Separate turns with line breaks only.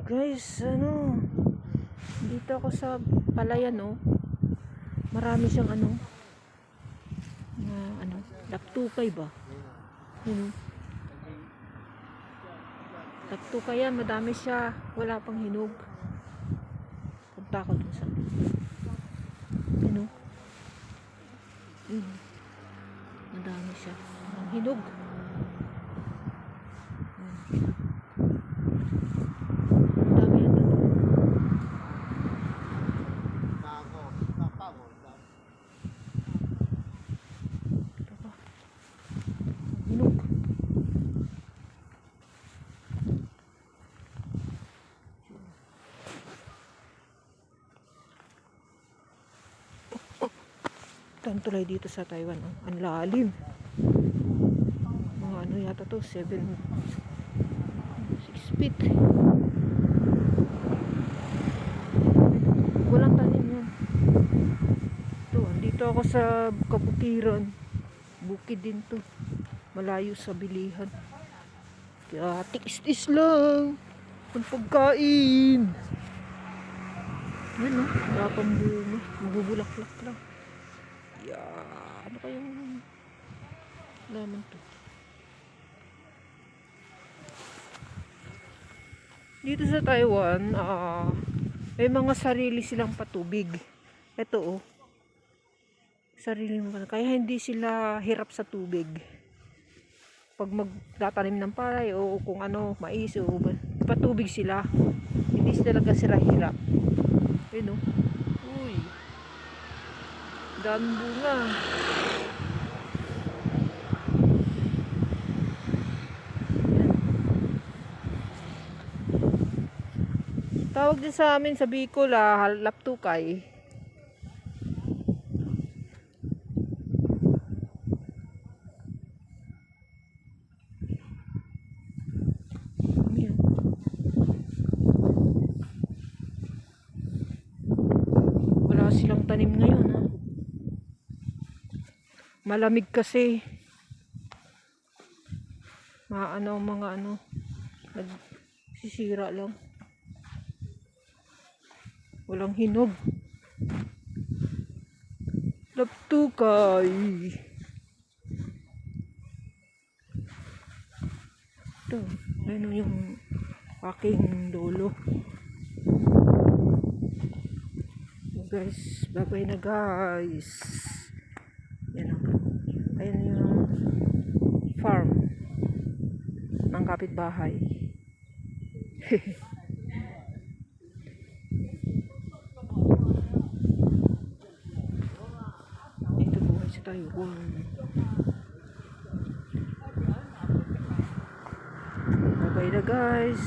Guys, dito ako sa palayan, marami siyang laptukay ba? Laptukay yan, madami siya, wala pang hinog. Punta ako dun sa madami siya, ang hinog. Tulay dito sa Taiwan, ang lalim. Mga yata to, 6 feet. Walang tanim yan. Dito ako sa Kabutiran. Bukid din to. Malayo sa bilihan. Kaya tiis-tiis lang ang pagkain. Yan wala pang bunga. Magbubulaklak lang. Ano kayang laman to? Dito sa Taiwan, may mga sarili silang patubig. Ito sarili mga, kaya hindi sila hirap sa tubig. Pag magtatanim ng palay o kung mais o patubig sila, hindi talaga sila hirap. Uy, dami bunga. Tawag din sa amin sa Bicol, laptukay. Wala silang tanim ngayon, malamig kasi. Mga nagsisira lang. Walang hinog. Laptukay. Ito, yung aking lolo. Guys, bye-bye na guys. Ayan yung farm ng kapitbahay. Ito buhay sa Taiwan. Bye-bye na guys.